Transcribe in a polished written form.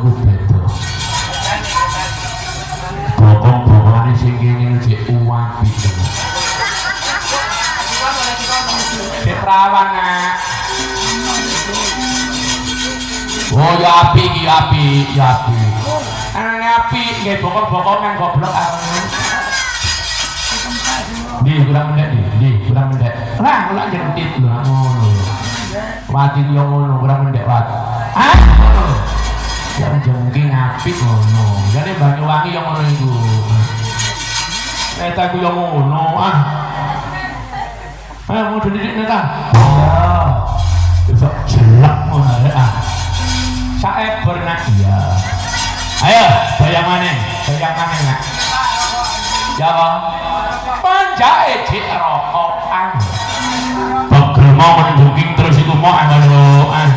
iku beda. Bokong-bokongane sing kene jek uwapi. Cek perawan nak. Oh ya api iki api, ya api. Anane api nggih bokong-bokongan goblok areng. Di kurang mendek di kurang mendek. Lah kula jentit lho ngono. Watin yo ngono kurang mendek wat. Ah. Yang jengking apik ngono. Jane Banyuwangi yo ngono iku. Neta ku yo ngono ah. Ayo mau didik neta. Ya. Besok jelek ngono ah. Saeber nak iya. Ayo bayangane nak. Jawa. Panjae cek rokokan. Bagel mau menjungking terus iku mau ngono ah.